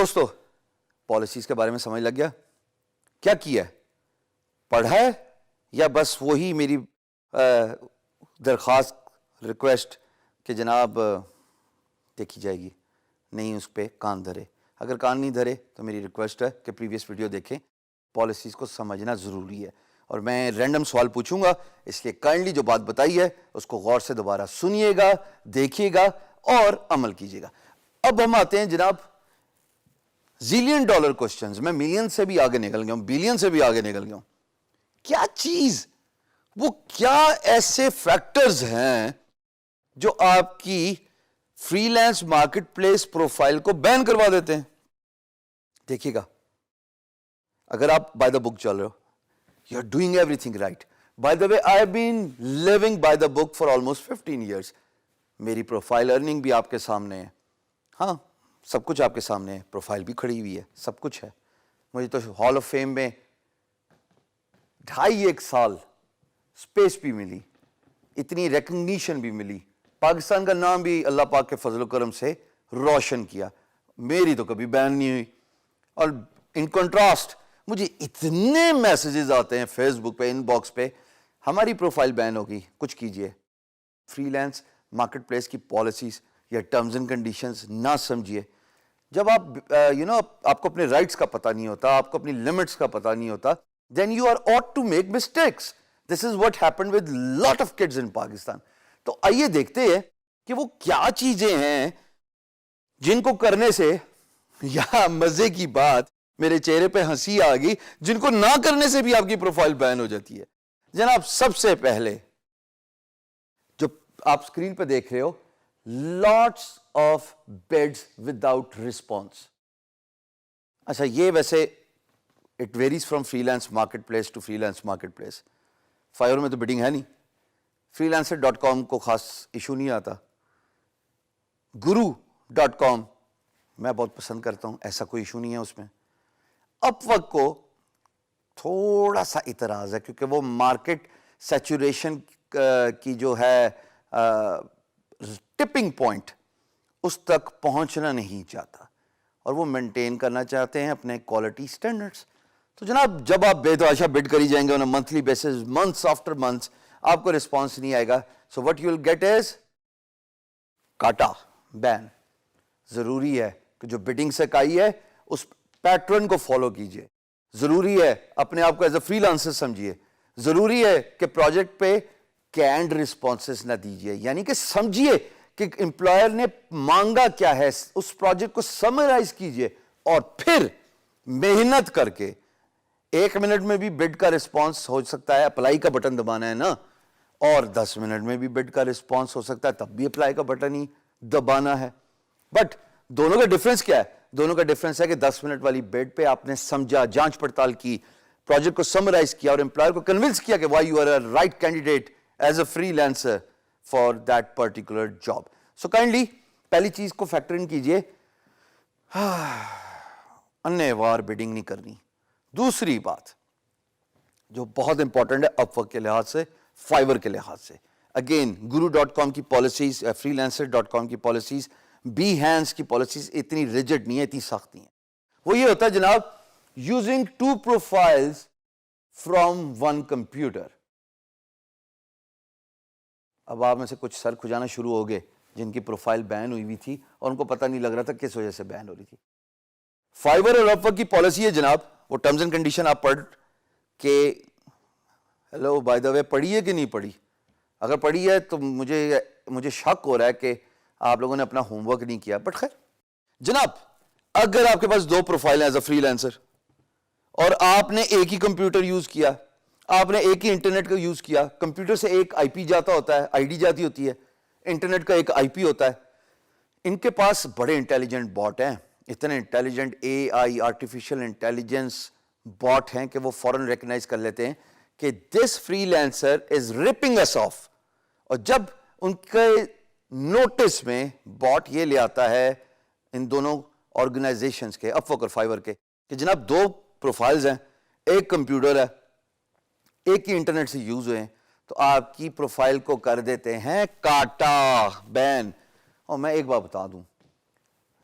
دوستو پالیسیز کے بارے میں سمجھ لگ گیا؟ کیا کیا ہے؟ پڑھا ہے یا بس وہی میری درخواست ریکویسٹ کہ جناب دیکھی جائے گی؟ نہیں، اس پہ کان دھرے. اگر کان نہیں دھرے تو میری ریکویسٹ ہے کہ پریویس ویڈیو دیکھیں. پالیسیز کو سمجھنا ضروری ہے اور میں رینڈم سوال پوچھوں گا، اس لیے کائنڈلی جو بات بتائی ہے اس کو غور سے دوبارہ سنیے گا، دیکھیے گا اور عمل کیجیے گا. اب ہم آتے ہیں جناب زیلین ڈالر کوسچنز. میں ملین سے بھی آگے نکل گیا ہوں، بلین سے بھی آگے نکل گیا ہوں. کیا چیز، وہ کیا ایسے فیکٹرز ہیں جو آپ کی free lance market place profile کو بین کروا دیتے ہیں؟ دیکھیے گا، اگر آپ بائی دا بک چل رہے ہو، you are doing everything right. By the way I have been living by the book for almost 15 years. میری پروفائل ارننگ بھی آپ کے سامنے ہے، ہاں سب کچھ آپ کے سامنے ہے، پروفائل بھی کھڑی ہوئی ہے، سب کچھ ہے. مجھے تو ہال آف فیم میں 2.5 سال اسپیس بھی ملی، اتنی ریکگنیشن بھی ملی، پاکستان کا نام بھی اللہ پاک کے فضل و کرم سے روشن کیا. میری تو کبھی بین نہیں ہوئی. اور ان کنٹراسٹ مجھے اتنے میسیجز آتے ہیں فیس بک پہ، ان باکس پہ، ہماری پروفائل بین ہوگی، کچھ کیجئے. فری لانس مارکیٹ پلیس کی پالیسیز یا ٹرمز اینڈ کنڈیشنز نہ سمجھیے. جب آپ آپ کو اپنے رائٹس کا پتہ نہیں ہوتا، آپ کو اپنی لمٹس کا پتہ نہیں ہوتا، then you are ought to make mistakes. This is what happened with lot of kids in Pakistan. تو آئیے دیکھتے ہیں کہ وہ کیا چیزیں ہیں جن کو کرنے سے، یا مزے کی بات، میرے چہرے پہ ہنسی آ گئی، جن کو نہ کرنے سے بھی آپ کی پروفائل بین ہو جاتی ہے. جناب سب سے پہلے جو آپ سکرین پہ دیکھ رہے ہو، lots of bids without response. اچھا یہ ویسے it varies from freelance marketplace to freelance marketplace. Fiverr میں تو بڈنگ ہے نہیں، فری لانسر .com کو خاص ایشو نہیں آتا. guru.com میں بہت پسند کرتا ہوں، ایسا کوئی ایشو نہیں ہے اس میں. اپ ورک کو تھوڑا سا اعتراض ہے کیونکہ وہ مارکیٹ سیچوریشن کی جو ہے ٹپنگ پوائنٹ، اس تک پہنچنا نہیں چاہتا اور وہ مینٹین کرنا چاہتے ہیں اپنے کوالٹی سٹینڈرڈز. تو جناب جب آپ بے تحاشا بڈ کری جائیں گے on a monthly basis, months after months, آپ کو رسپانس نہیں آئے گا. So what you will get is کاٹا، بین. ضروری ہے کہ جو بڈنگ سے آئی ہے اس پیٹرن کو فالو کیجئے. ضروری ہے اپنے آپ کو ایز اے فری لانسر سمجھیے. ضروری ہے کہ پروجیکٹ پہ کینڈ رسپانسز نہ دیجیے، یعنی کہ سمجھیے کہ امپلائر نے مانگا کیا ہے، اس پروجیکٹ کو سمرائز کیجئے اور پھر محنت کر کے 1 منٹ میں بھی بڈ کا رسپانس ہو سکتا ہے، اپلائی کا بٹن دبانا ہے نا، اور 10 منٹ میں بھی بڈ کا رسپانس ہو سکتا ہے، تب بھی اپلائی کا بٹن ہی دبانا ہے. بٹ دونوں کا ڈفرنس کیا ہے؟ دونوں کا ڈفرنس ہے کہ 10 منٹ والی بڈ پہ آپ نے سمجھا، جانچ پڑتال کی، پروجیکٹ کو سمرائز کیا اور امپلائر کو کنونس کیا کہ why you are a right candidate as a freelancer for that particular job. So kindly پہلی چیز کو فیکٹر ان کیجئے، انے وار بڈنگ نہیں کرنی. دوسری بات جو بہت امپورٹنٹ ہے اپ ورک کے لحاظ سے، فائیور کے لحاظ سے، اگین guru.com کی پالیسیز، freelancer.com کی پالیسیز، behance کی پالیسیز اتنی ریجڈ نہیں ہے، اتنی سخت نہیں ہے. وہ یہ ہوتا ہے جناب using 2 profiles from 1 computer. اب آپ میں سے کچھ سر کھجانا شروع ہو گئے جن کی پروفائل بین ہوئی تھی اور ان کو پتہ نہیں لگ رہا تھا کس وجہ سے بین ہو رہی تھی. فائیور اور اپ ورک کی پالیسی ہے جناب، وہ ٹرمز اینڈ کنڈیشن آپ پڑھ کہ ہیلو بائی دا وے پڑھی ہے کہ نہیں پڑھی؟ اگر پڑھی ہے تو مجھے شک ہو رہا ہے کہ آپ لوگوں نے اپنا ہوم ورک نہیں کیا. بٹ خیر جناب، اگر آپ کے پاس 2 پروفائل ہیں ایز اے فری لانسر اور آپ نے ایک ہی کمپیوٹر یوز کیا، آپ نے ایک ہی انٹرنیٹ کا یوز کیا، کمپیوٹر سے ایک آئی پی جاتا ہوتا ہے، آئی ڈی جاتی ہوتی ہے، انٹرنیٹ کا ایک آئی پی ہوتا ہے. ان کے پاس بڑے انٹیلیجنٹ باٹ ہیں، اتنے intelligent A I artificial intelligence bot ہیں کہ وہ فوراً ریکگنائز کر لیتے ہیں کہ this freelancer is ripping us off. اور جب ان کے نوٹس میں باٹ یہ لے آتا ہے ان دونوں آرگنائزیشنز کے، اپ ورک اور فائیور کے، کہ جناب 2 پروفائلز ہیں، ایک کمپیوٹر ہے، ایک ہی انٹرنیٹ سے یوز ہوئے ہیں، تو آپ کی پروفائل کو کر دیتے ہیں کاٹا، بین. اور میں ایک بات بتا دوں،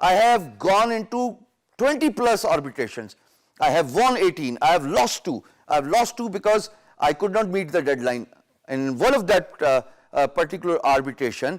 I have gone into 20 plus arbitrations, I have won 18, I have lost two because I could not meet the deadline। in one of that particular arbitration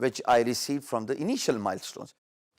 which I received from the initial milestones।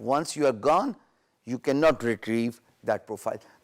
Once you are gone, you cannot retrieve that profile।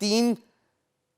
3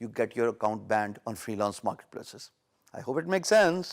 you get your account banned on freelance marketplaces। I hope it makes sense।